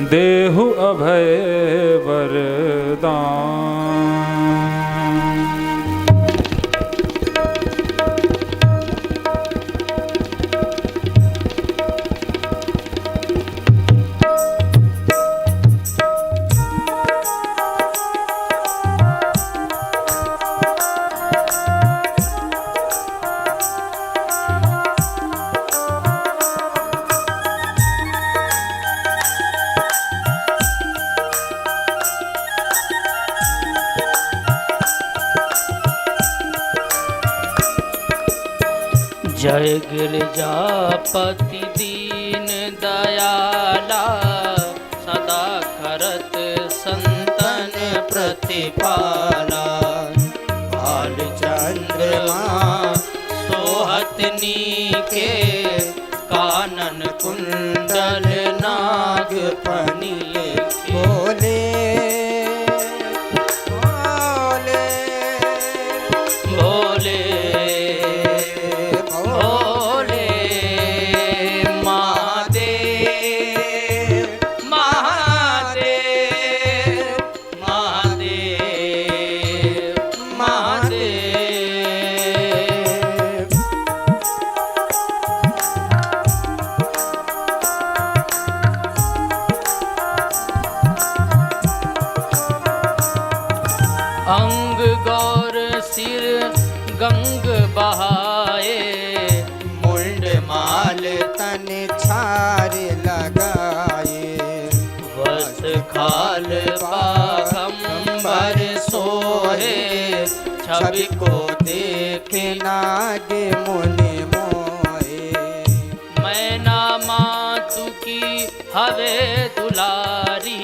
देहु अभय वरदान। जय गिरिजापति दीन दयाला, सदा करत संतन प्रतिपाला। बाल चंद्रमा सोहत नीके, कानन कुंडल नाग फनी बोले अंग गौर सिर गंग बहाए, मुंड माल तन छार लगाए। वस खाल बाघंबर सोहे, छवि को देख नाग मुनि मोहे। मैना मातु की हवे दुलारी,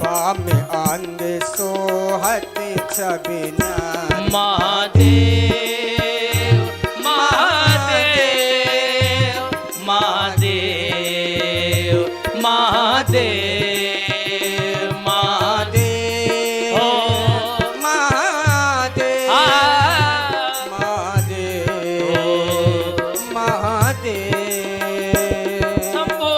बाम अंग सोहत छवि न्यारी। महादेव महादेव महादेव महादेव महादेव महादेव महादेव महादेव शंभो।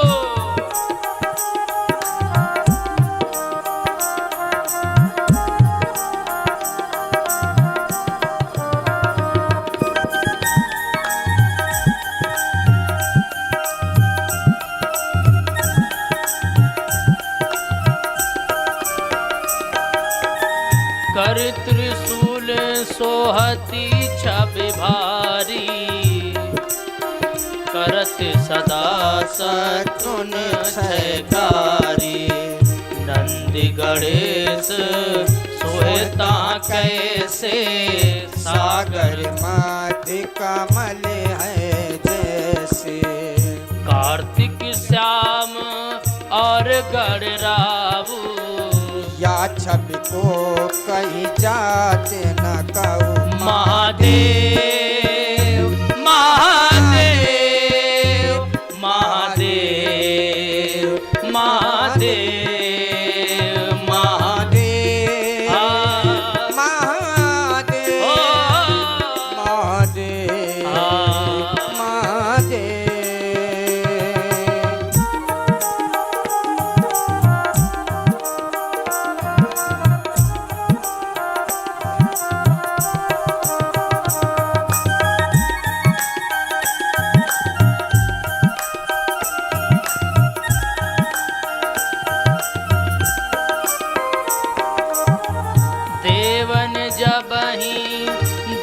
कर त्रिशूल सोहती छवि भारी, करत सदा सतुन छयकारी। नंदी गणेश सोहता कैसे, सागर माधि कमल है जैसे। कार्तिक श्याम और गणरावु, या छवि को कहीं जाते न कहूँ। महादेव महादेव महादेव महादेव महादेव महादेव महादेव महादेव।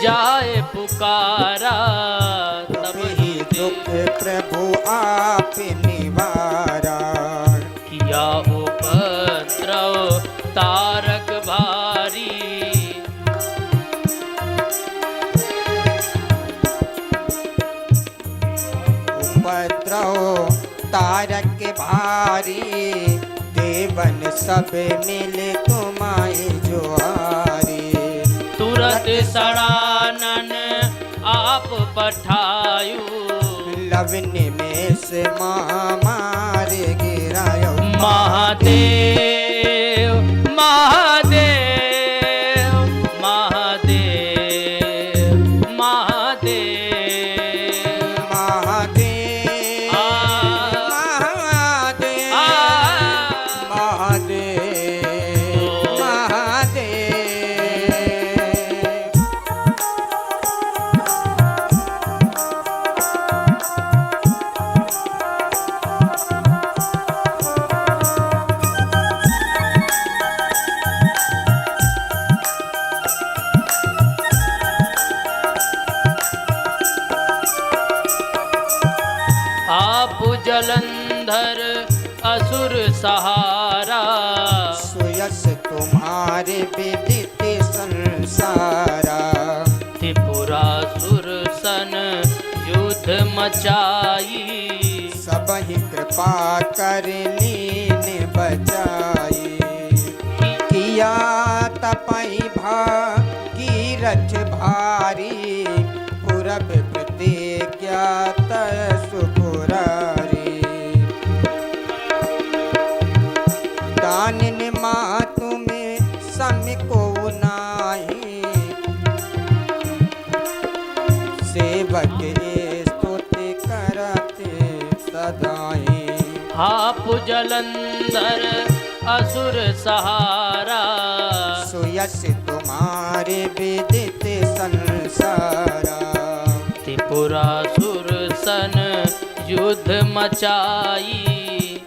जाए पुकारा, तब ही दुख प्रभु आप निवारा। किया उपद्रव तारक भारी, उपद्रव तारक भारी। देवन सब मिल तुम्हारी जुआरी। तुरत सड़ानन आप पठायु, लवनी में से मार गिरायो। महादेव महादेव महादेव महादेव महादेव महादेव जलंधर असुर सहारा। सुयस तुम्हारे विदित संसारा। त्रिपुरासुर सन युद्ध मचाई। सबहि कृपा कर लीन बचाई। किया तपई भागीरथ भारी। पूरब प्रतिज्ञा सुपुरारी। दानिन मातु में सम को नाही। सेवक स्तुति करते सदाई। आप जलंधर असुर सहारा। सुयस तुम्हारे विदित संसारा। त्रिपुरासुर सन युद्ध मचाई।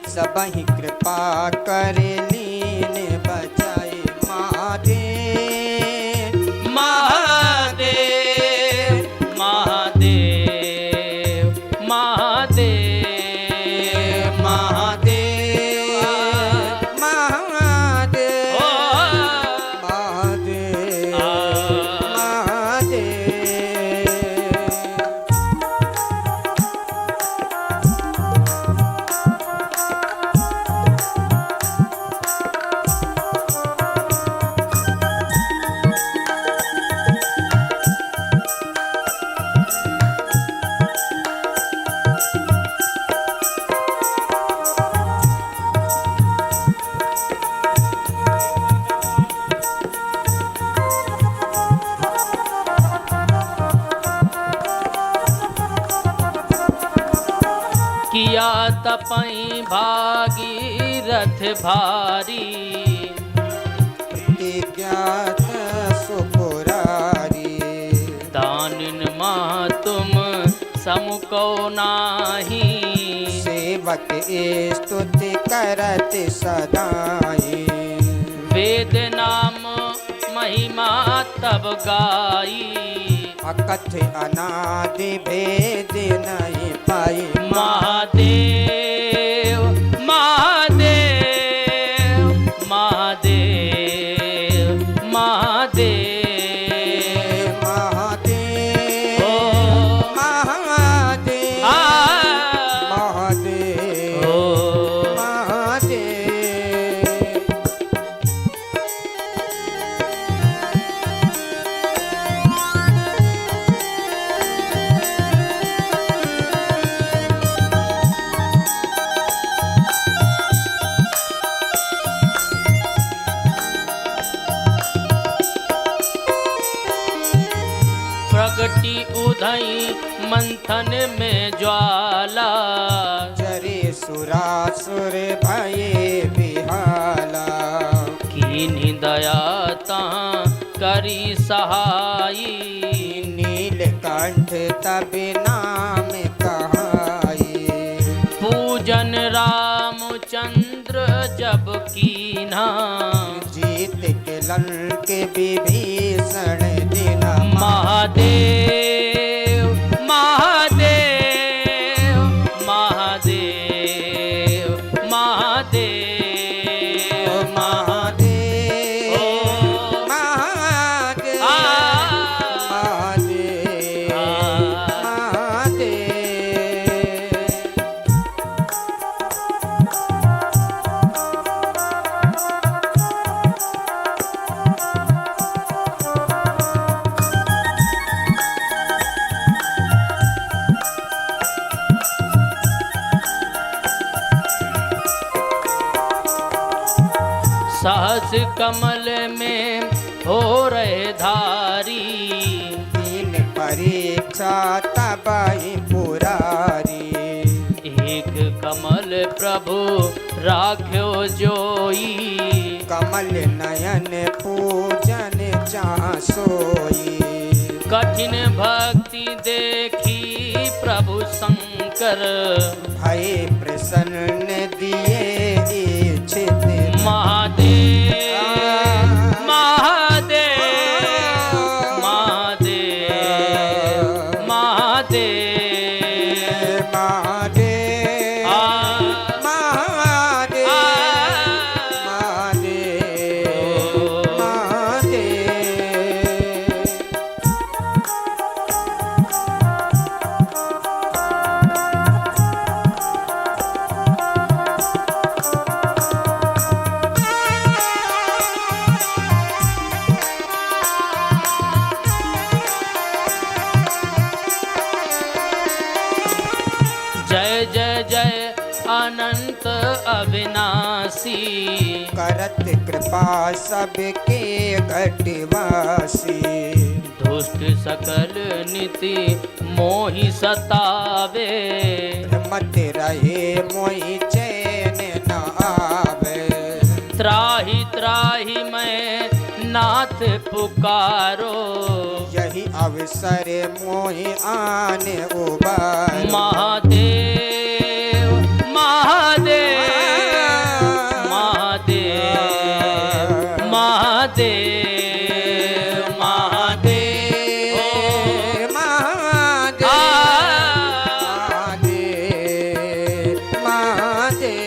सबहि कृपा कर लीन बचाई। महादेव महादेव महादेव महादेव महादेव महादेव ओ महादेव आ किया तपई भागीरथ भारी। प्रतिज्ञात सुपुरारी। दानिन माँ तुम समुको नाही। सेवक स्तुति करत सदाई। वेद नाम महिमा तब गाई। अकथ अनादि भेद नहीं पाई। महादेव महादेव महादेव महादेव महादेव ओ महादेव आ महादेव ओ महादेव। प्रगति उधई मंथन में ज्वाला। जरे सुरासुर भये बिहाला। कीन्ही दया तां करी सहाई। नीलकंठ तब नाम कहाई। पूजन रामचंद्र जब कीन्हा। जीत के लंक विभीषण दिना। महादेव महादेव महादेव महादेव महादेव ओ महादेव आ महादेव आ महादेव। सहस कमल में हो रहे धारी। दीन परीक्षा तबाही पुरारी। एक कमल प्रभु राख्यो जोई। कमल नयन पूजन चासोई। कठिन भक्ति देखी प्रभु शंकर। भय प्रसन्न दिए इच्छित। महादेव महादेव महादेव महादेव महादेव आ अविनाशी करत कृपा सबके घटवासी दुष्ट सकल नीति मोहि सतावे मत रहे मोहि चैन न आवे त्राहि त्राहि मैं नाथ पुकारो यही अवसर मोहि आने उबारो महादेव महादेव महादेव महादेव महादेव महादेव महादेव महादेव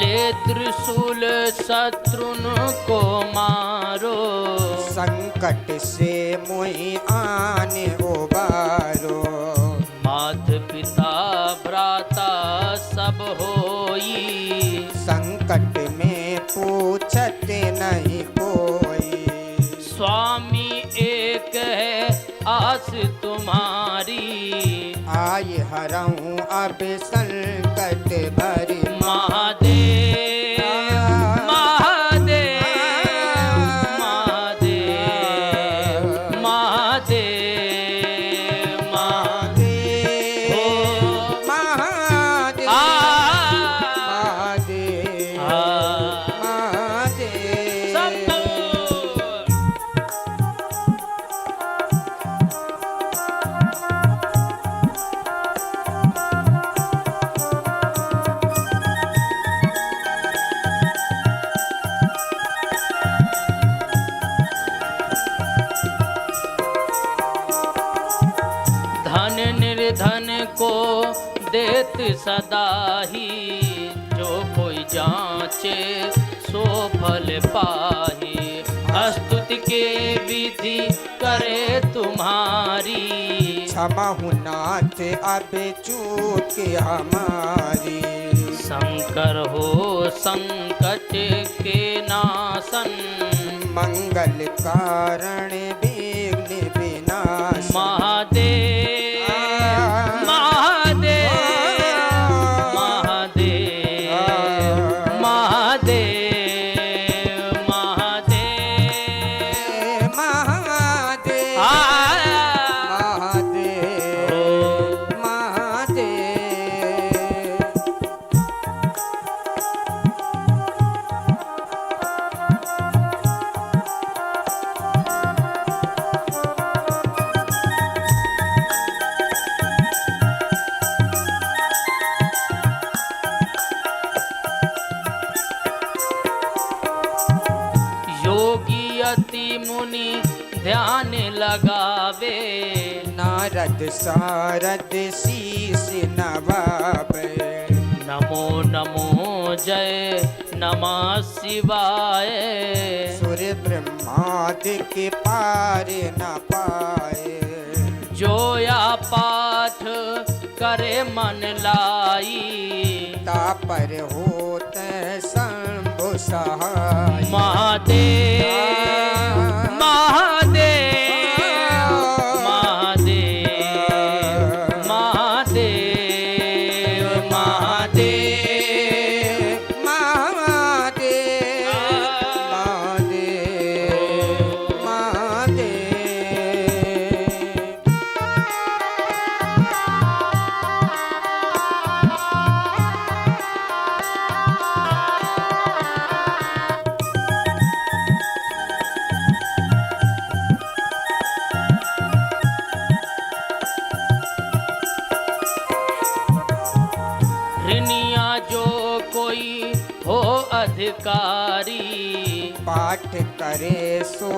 ले त्रिशूल शत्रुन को मारो संकट से मोहि आने उबारो मात पिता भ्राता सब होई संकट में पूछत नहीं कोई स्वामी एक है आस तुम्हारी आय हरऊं अब संकट भरी महादेव महादेव महादेव महादेव महादेव महादेव महादेव महादेव धन निर्धन को देत सदा ही जो कोई जांचे सो फल पाही स्तुति के विधि करे तुम्हारी क्षमा हूँ नाथ अब चूक हमारी शंकर हो संकट के नाशन मंगल कारण विघ्न विनाश महादेव महादेव महादेव महादेव महादेव महादेव महादेव महादेव योगी अति मुनि ध्यान लगावे नारद सारद शीस नवावे नमो नमो जय नमः शिवाय सुर ब्रह्मादि के पार न पाए जोया पाठ करे मन लाई तापर होत शंभु सहाय महादेव महादेव महादेव महादेव महादेव महादेव महादेव महादेव ऋणिया जो कोई हो अधिकारी पाठ करे सो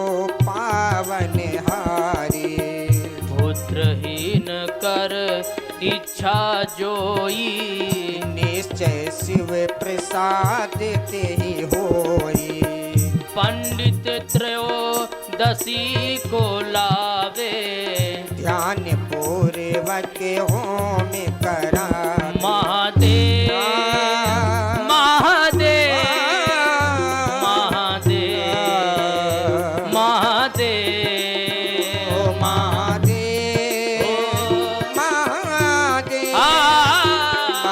पावन हारी पुत्रहीन कर इच्छा जोई निश्चय शिव प्रसाद ते ही होई पंडित त्रयोदशी को लावे ध्यान पूर्वक होम करा महादेव महादेव महादेव महादेव ओ महादेव महादेव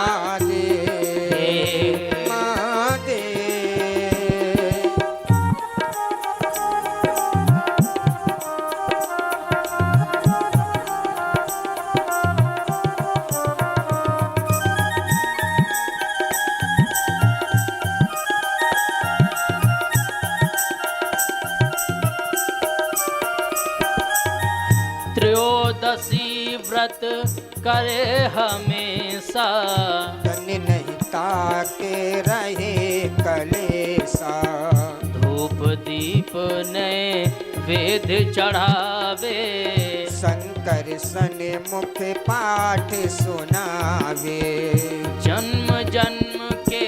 महादेव महादेव त्रयोदशी व्रत करे हमेशा तन नहीं ताके रहे कलेसा धूप दीप ने वेद चढ़ावे शंकर सन मुख पाठ सुनावे जन्म जन्म के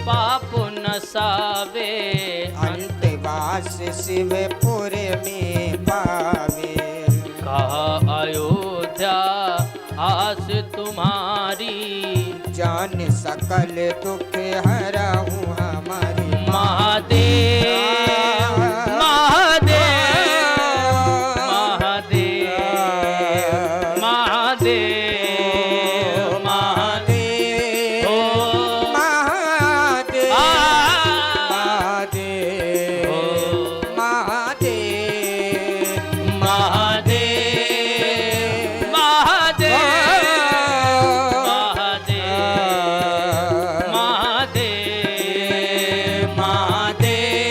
पाप नसावे अंतवास शिवपुर में पावे कहा अयोध्या आस तुम्हारी जान सकल दुख हरहूँ हमारी महादेव महादेव महादेव महादेव महादेव ओ महादेव आ महादेव ओ महादेव महादेव महादेव महादेव महादेव महादेव महादेव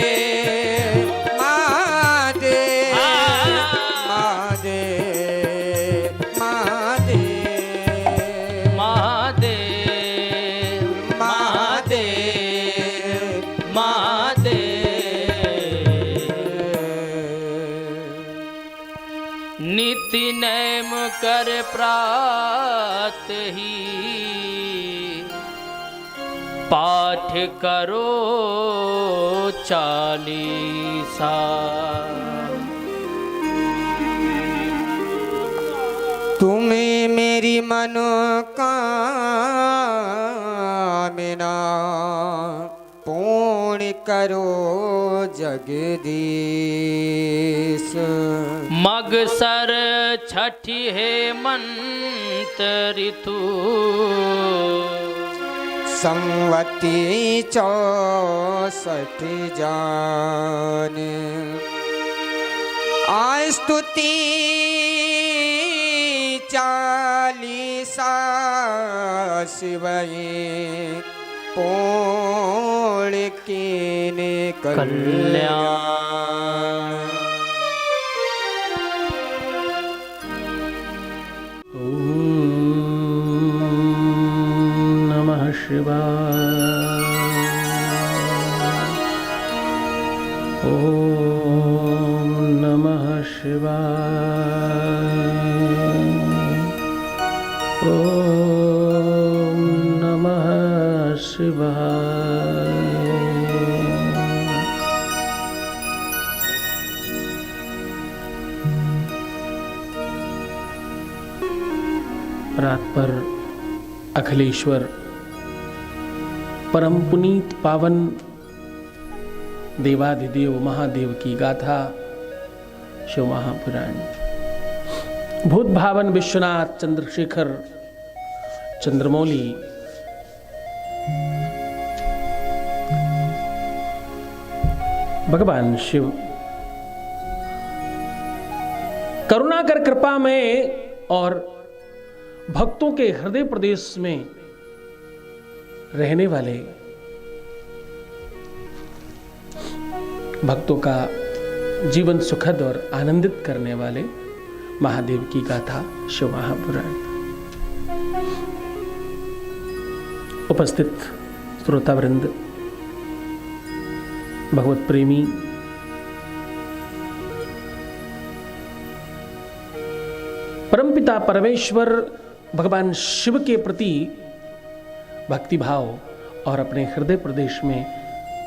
महादेव महादेव महादेव नित्य नैम कर प्रात ही पाठ करो चालीसा तुम्हें मेरी मनोकामना पूर्ण करो जगदीश मगसर छठी हेमंत ऋतु संवती 64 जान स्तुति चालीसा शिवये पूर्ण कीने कल्याण नमः शिवाय। ॐ नमः शिवाय। ॐ नमः शिवाय। रात पर अखिलेश्वर परम पुनीत पावन देवाधिदेव महादेव की गाथा शिव महापुराण। भूत भावन विश्वनाथ चंद्रशेखर चंद्रमौली भगवान शिव करुणा कर कृपा में और भक्तों के हृदय प्रदेश में रहने वाले भक्तों का जीवन सुखद और आनंदित करने वाले महादेव की गाथा शिव महापुराण। उपस्थित श्रोतावृंद, भगवत प्रेमी, परमपिता परमेश्वर भगवान शिव के प्रति भक्तिभाव और अपने हृदय प्रदेश में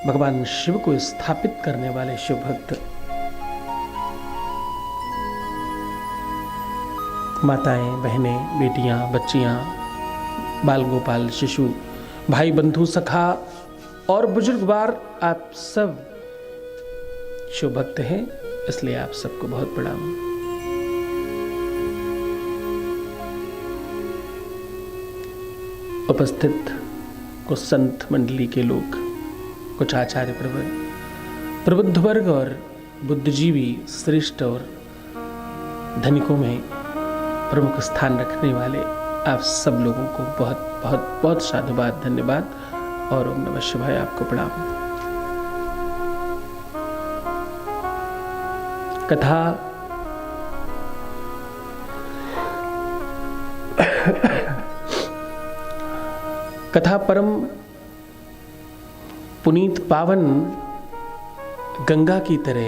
भगवान शिव को स्थापित करने वाले शिव भक्त माताएं, बहनें, बेटियां, बच्चियां, बाल गोपाल, शिशु, भाई, बंधु, सखा और बुजुर्गवार, आप सब शिव भक्त हैं, इसलिए आप सबको बहुत प्रणाम। उपस्थित कुछ संत मंडली के लोग, कुछ आचार्य प्रबुद्ध वर्ग और बुद्धिजीवी, श्रेष्ठ और धनिकों में प्रमुख स्थान रखने वाले आप सब लोगों को बहुत बहुत बहुत साधुवाद, धन्यवाद और ओम नमः शिवाय, आपको प्रणाम। कथा कथा परम पुनीत पावन गंगा की तरह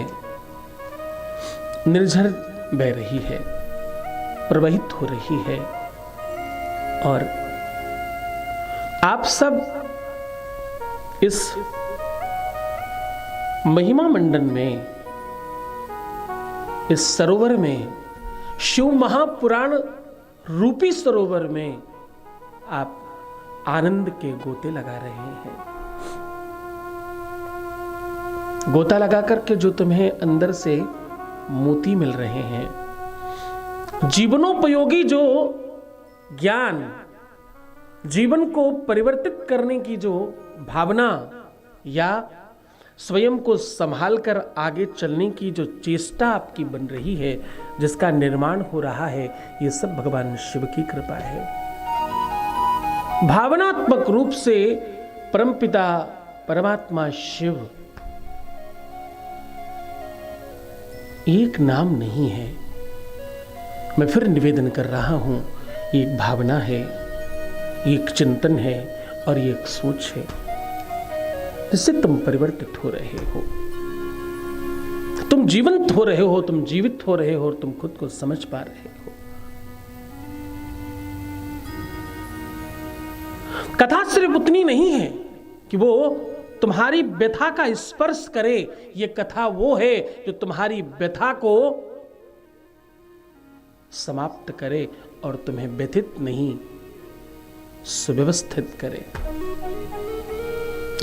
निर्झर बह रही है, प्रवाहित हो रही है और आप सब इस महिमा मंडन में, इस सरोवर में, शिव महापुराण रूपी सरोवर में आप आनंद के गोते लगा रहे हैं। गोता लगा करके जो तुम्हें अंदर से मोती मिल रहे हैं, जीवनोपयोगी जो ज्ञान, जीवन को परिवर्तित करने की जो भावना या स्वयं को संभाल कर आगे चलने की जो चेष्टा आपकी बन रही है, जिसका निर्माण हो रहा है, ये सब भगवान शिव की कृपा है। भावनात्मक रूप से परमपिता परमात्मा शिव एक नाम नहीं है, मैं फिर निवेदन कर रहा हूं, ये एक भावना है, ये एक चिंतन है और ये एक सोच है जिससे तुम परिवर्तित हो रहे हो, तुम जीवंत हो रहे हो, तुम जीवित हो रहे हो और तुम खुद को समझ पा रहे हो। कथा सिर्फ उतनी नहीं है कि वो तुम्हारी व्यथा का स्पर्श करे, ये कथा वो है जो तुम्हारी व्यथा को समाप्त करे और तुम्हें व्यथित नहीं, सुव्यवस्थित करे।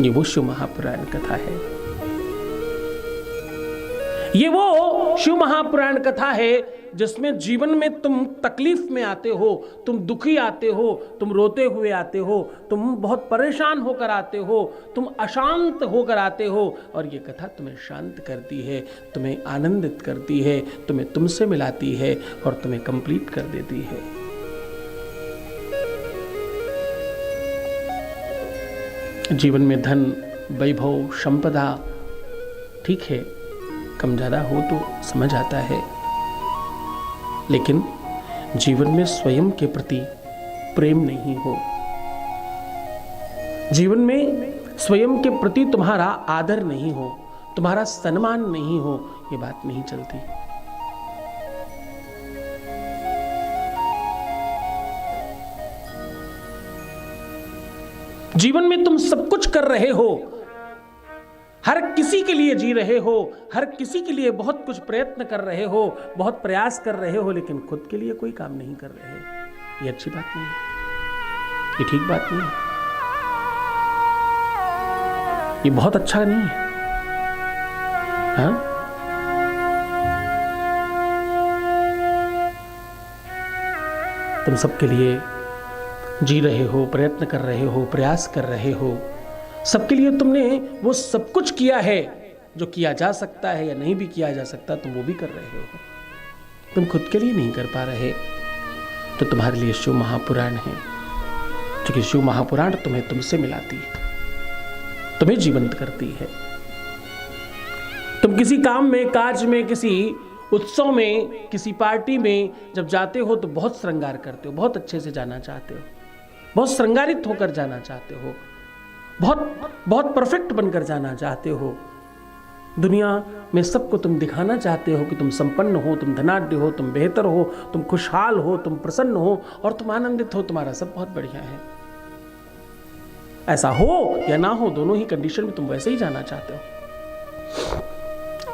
ये वो शिव महापुराण कथा है, ये वो शिव महापुराण कथा है जिसमें जीवन में तुम तकलीफ में आते हो, तुम दुखी आते हो, तुम रोते हुए आते हो, तुम बहुत परेशान होकर आते हो, तुम अशांत होकर आते हो और ये कथा तुम्हें शांत करती है, तुम्हें आनंदित करती है, तुम्हें तुमसे मिलाती है और तुम्हें कंप्लीट कर देती है। जीवन में धन, वैभव, संपदा ठीक है, कम ज्यादा हो तो समझ आता है, लेकिन जीवन में स्वयं के प्रति प्रेम नहीं हो, जीवन में स्वयं के प्रति तुम्हारा आदर नहीं हो, तुम्हारा सम्मान नहीं हो, ये बात नहीं चलती। जीवन में तुम सब कुछ कर रहे हो, हर किसी के लिए जी रहे हो, हर किसी के लिए बहुत कुछ प्रयत्न कर रहे हो, बहुत प्रयास कर रहे हो, लेकिन खुद के लिए कोई काम नहीं कर रहे। ये अच्छी बात नहीं है, ये ठीक बात नहीं है, ये बहुत अच्छा नहीं है। हाँ? तुम सबके लिए जी रहे हो, प्रयत्न कर रहे हो, प्रयास कर रहे हो, सबके लिए तुमने वो सब कुछ किया है जो किया जा सकता है या नहीं भी किया जा सकता, तुम वो भी कर रहे हो। तुम खुद के लिए नहीं कर पा रहे तो तुम्हारे लिए शिव महापुराण है, क्योंकि शिव महापुराण तुम्हें तुमसे मिलाती है, तुम्हें जीवंत करती है। तुम किसी काम में, काज में, किसी उत्सव में, किसी पार्टी में जब जाते हो तो बहुत श्रृंगार करते हो, बहुत अच्छे से जाना चाहते हो, बहुत श्रृंगारित होकर जाना चाहते हो, बहुत बहुत परफेक्ट बनकर जाना चाहते हो। दुनिया में सबको तुम दिखाना चाहते हो कि तुम संपन्न हो, तुम धनाढ्य हो, तुम बेहतर हो, तुम खुशहाल हो, तुम प्रसन्न हो और तुम आनंदित हो, तुम्हारा सब बहुत बढ़िया है। ऐसा हो या ना हो, दोनों ही कंडीशन में तुम वैसे ही जाना चाहते हो।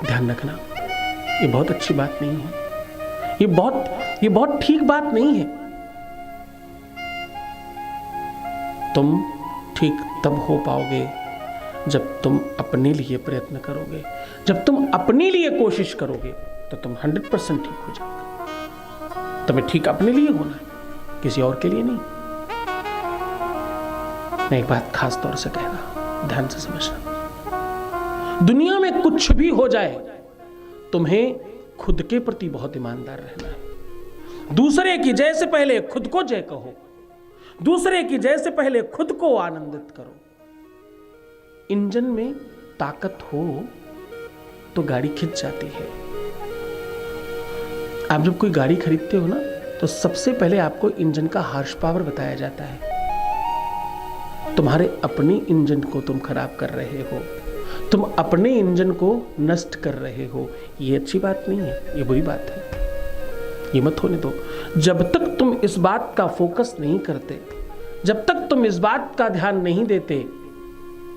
ध्यान रखना, ये बहुत अच्छी बात नहीं है, ये बहुत ये बहुत ठीक बात नहीं है। तुम ठीक तब हो पाओगे जब तुम अपने लिए प्रयत्न करोगे। जब तुम अपने लिए कोशिश करोगे तो तुम 100% ठीक हो जाओगे। तुम्हें ठीक अपने लिए होना है, किसी और के लिए नहीं। मैं एक बात खास तौर से कह रहा हूं, ध्यान से समझना। दुनिया में कुछ भी हो जाए, तुम्हें खुद के प्रति बहुत ईमानदार रहना है। दूसरे की जय से पहले खुद को जय कहो, दूसरे की जय से पहले खुद को आनंदित करो। इंजन में ताकत हो तो गाड़ी खिंच जाती है। आप जब कोई गाड़ी खरीदते हो ना, तो सबसे पहले आपको इंजन का हार्स पावर बताया जाता है। तुम्हारे अपने इंजन को तुम खराब कर रहे हो, तुम अपने इंजन को नष्ट कर रहे हो। ये अच्छी बात नहीं है, ये बुरी बात है। ये मत होने दो। जब तक तुम इस बात का फोकस नहीं करते, जब तक तुम इस बात का ध्यान नहीं देते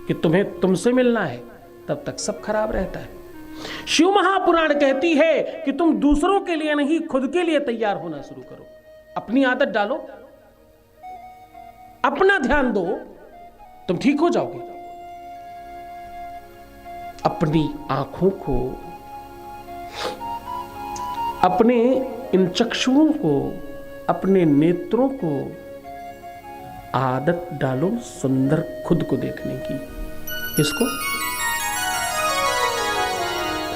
कि तुम्हें तुमसे मिलना है, तब तक सब खराब रहता है। शिव महापुराण कहती है कि तुम दूसरों के लिए नहीं, खुद के लिए तैयार होना शुरू करो। अपनी आदत डालो, अपना ध्यान दो, तुम ठीक हो जाओगे। अपनी आंखों को, अपने इन चक्षुओं को, अपने नेत्रों को आदत डालो सुंदर खुद को देखने की। इसको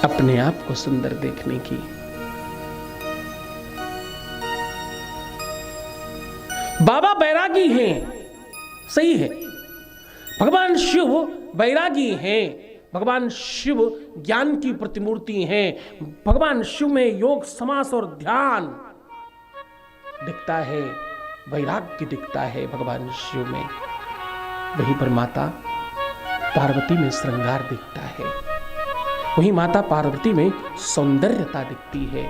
अपने आप को सुंदर देखने की। बाबा बैरागी हैं, सही है। भगवान शिव बैरागी हैं। भगवान शिव ज्ञान की प्रतिमूर्ति हैं। भगवान शिव में योग, समास और ध्यान दिखता है, वैराग्य दिखता है भगवान शिव में। वहीं पर माता पार्वती में श्रृंगार दिखता है, वहीं माता पार्वती में सौंदर्यता दिखती है,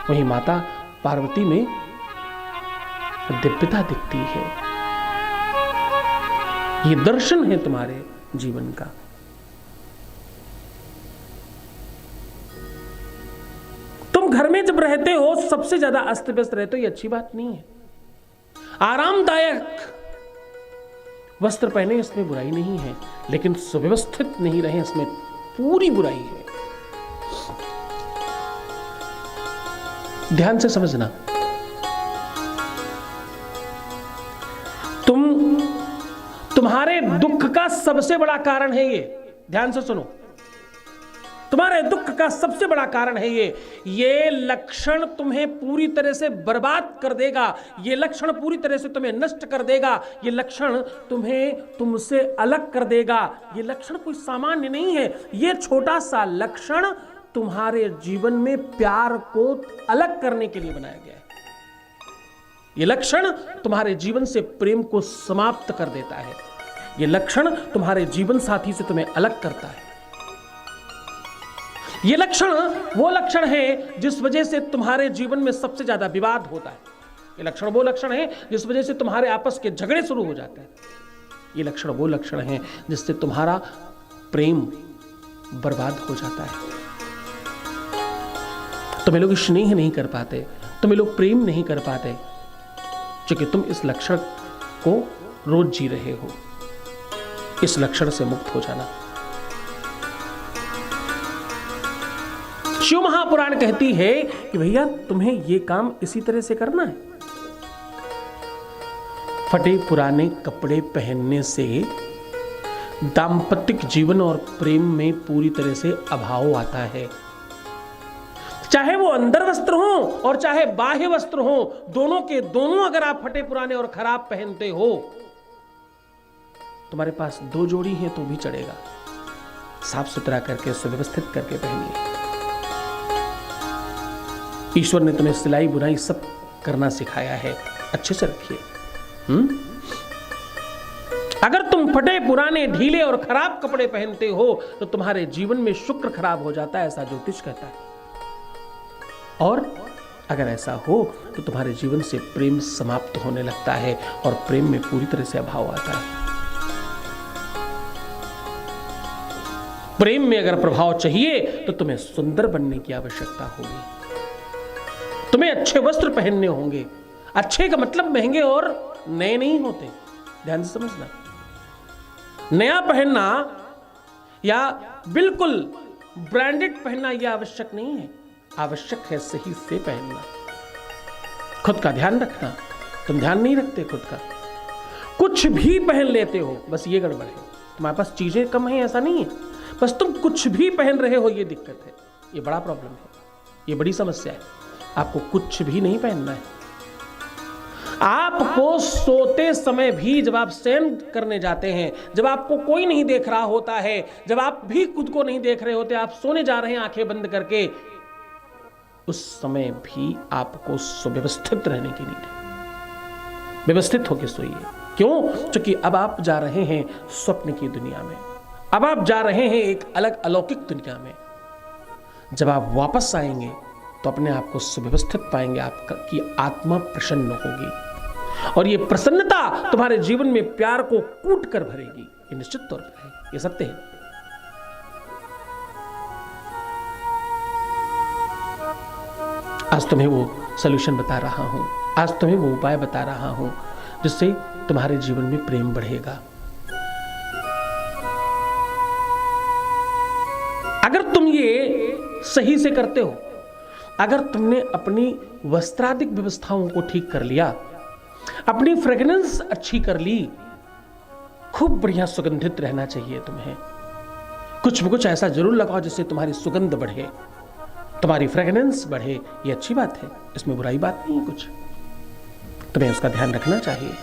वहीं माता पार्वती में दिव्यता दिखती है। ये दर्शन है तुम्हारे जीवन का। तुम घर में जब रहते हो सबसे ज्यादा अस्त व्यस्त रहते हो, ये अच्छी बात नहीं है। आरामदायक वस्त्र पहने, इसमें बुराई नहीं है, लेकिन सुव्यवस्थित नहीं रहे, इसमें पूरी बुराई है। ध्यान से समझना। तुम्हारे दुख का सबसे बड़ा कारण है ये। ध्यान से सुनो, तुम्हारे दुख का सबसे बड़ा कारण है ये लक्षण तुम्हें पूरी तरह से बर्बाद कर देगा। ये लक्षण पूरी तरह से तुम्हें नष्ट कर देगा। ये लक्षण तुम्हें तुमसे अलग कर देगा। ये लक्षण कोई सामान्य नहीं है। ये छोटा सा लक्षण तुम्हारे जीवन में प्यार को अलग करने के लिए बनाया गया है। ये लक्षण तुम्हारे जीवन से प्रेम को समाप्त कर देता है। ये लक्षण तुम्हारे जीवन साथी से तुम्हें अलग करता है। ये लक्षण वो लक्षण है जिस वजह से तुम्हारे जीवन में सबसे ज्यादा विवाद होता है। ये लक्षण वो लक्षण है जिस वजह से तुम्हारे आपस के झगड़े शुरू हो जाते हैं। ये लक्षण वो लक्षण है जिससे तुम्हारा प्रेम बर्बाद हो जाता है। तुम्हें लोग स्नेह नहीं कर पाते, तुम्हें लोग प्रेम नहीं कर पाते, क्योंकि तुम इस लक्षण को रोज जी रहे हो। इस लक्षण से मुक्त हो जाना। शिव महापुराण कहती है कि भैया तुम्हें यह काम इसी तरह से करना है। फटे पुराने कपड़े पहनने से दाम्पत्य जीवन और प्रेम में पूरी तरह से अभाव आता है। चाहे वो अंदर वस्त्र हो और चाहे बाह्य वस्त्र हो, दोनों के दोनों अगर आप फटे पुराने और खराब पहनते हो, तुम्हारे पास दो जोड़ी है तो भी चढ़ेगा। साफ सुथरा करके सुव्यवस्थित करके पहनिए। ईश्वर ने तुम्हें सिलाई बुनाई सब करना सिखाया है, अच्छे से रखिए। अगर तुम फटे पुराने ढीले और खराब कपड़े पहनते हो तो तुम्हारे जीवन में शुक्र खराब हो जाता है, ऐसा ज्योतिष कहता है। और अगर ऐसा हो तो तुम्हारे जीवन से प्रेम समाप्त होने लगता है और प्रेम में पूरी तरह से अभाव आता है। प्रेम में अगर प्रभाव चाहिए तो तुम्हें सुंदर बनने की आवश्यकता होगी। तुम्हें अच्छे वस्त्र पहनने होंगे। अच्छे का मतलब महंगे और नए नहीं होते, ध्यान से समझना। नया पहनना या बिल्कुल ब्रांडेड पहनना यह आवश्यक नहीं है। आवश्यक है सही से पहनना, खुद का ध्यान रखना। तुम ध्यान नहीं रखते खुद का, कुछ भी पहन लेते हो, बस ये गड़बड़ है। तुम्हारे पास चीजें कम है ऐसा नहीं है, बस तुम कुछ भी पहन रहे हो, ये दिक्कत है, ये बड़ा प्रॉब्लम है, ये बड़ी समस्या है। आपको कुछ भी नहीं पहनना है। आपको सोते समय भी, जब आप शयन करने जाते हैं, जब आपको कोई नहीं देख रहा होता है, जब आप भी खुद को नहीं देख रहे होते, आप सोने जा रहे हैं आंखें बंद करके, उस समय भी आपको सुव्यवस्थित रहने की नीड है। व्यवस्थित होकर सोइए। क्यों? क्योंकि अब आप जा रहे हैं स्वप्न की दुनिया में, अब आप जा रहे हैं एक अलग अलौकिक दुनिया में। जब आप वापस आएंगे तो अपने आप को सुव्यवस्थित पाएंगे, आपकी आत्मा प्रसन्न होगी और ये प्रसन्नता तुम्हारे जीवन में प्यार को कूट कर भरेगी। ये निश्चित तौर पर है, ये सत्य है। आज तुम्हें वो सॉल्यूशन बता रहा हूं, आज तुम्हें वो उपाय बता रहा हूं जिससे तुम्हारे जीवन में प्रेम बढ़ेगा। अगर तुम ये सही से करते हो, अगर तुमने अपनी वस्त्रादिक व्यवस्थाओं को ठीक कर लिया, अपनी फ्रेग्रेंस अच्छी कर ली, खूब बढ़िया सुगंधित रहना चाहिए तुम्हें। कुछ भी कुछ ऐसा जरूर लगाओ जिससे तुम्हारी सुगंध बढ़े, तुम्हारी फ्रेग्रेंस बढ़े। ये अच्छी बात है, इसमें बुराई बात नहीं है कुछ, तुम्हें उसका ध्यान रखना चाहिए।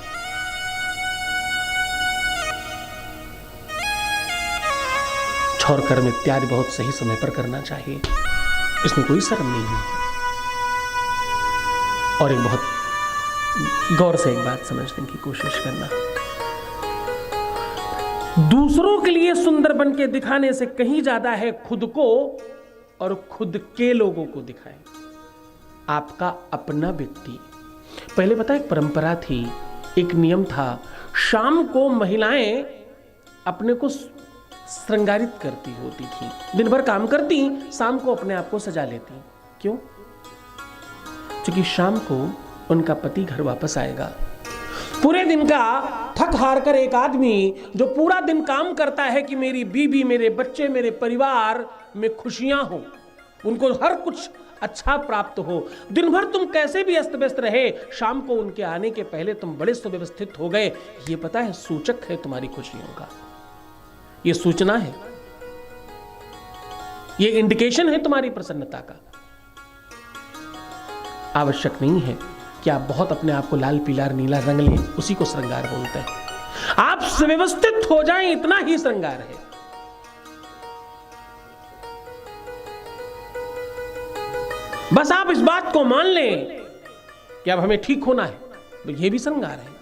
छौर कर्म इत्यादि बहुत सही समय पर करना चाहिए, इसमें कोई शर्म नहीं है। और एक बहुत गौर से एक बात समझने की कोशिश करना, दूसरों के लिए सुंदर बन के दिखाने से कहीं ज्यादा है खुद को और खुद के लोगों को दिखाएं। आपका अपना व्यक्ति, पहले पता है एक परंपरा थी, एक नियम था, शाम को महिलाएं अपने को श्रृंगारित करती होती थी। दिन भर काम करती, शाम को अपने आप को सजा लेती। क्यों? क्योंकि शाम को उनका पति घर वापस आएगा। पूरे दिन का थक हार कर एक आदमी जो पूरा दिन काम करता है कि मेरी बीवी, मेरे बच्चे, मेरे परिवार में खुशियां हो, उनको हर कुछ अच्छा प्राप्त हो, दिन भर तुम कैसे भी अस्त व्यस्त रहे, शाम को उनके आने के पहले तुम बड़े सुव्यवस्थित हो गए, ये पता है सूचक है तुम्हारी खुशियों का। ये सूचना है, ये इंडिकेशन है तुम्हारी प्रसन्नता का। आवश्यक नहीं है कि आप बहुत अपने आप को लाल पीला नीला रंग लें, उसी को श्रृंगार बोलते हैं। आप सुव्यवस्थित हो जाएं, इतना ही श्रृंगार है। बस आप इस बात को मान लें कि अब हमें ठीक होना है, तो यह भी श्रृंगार है।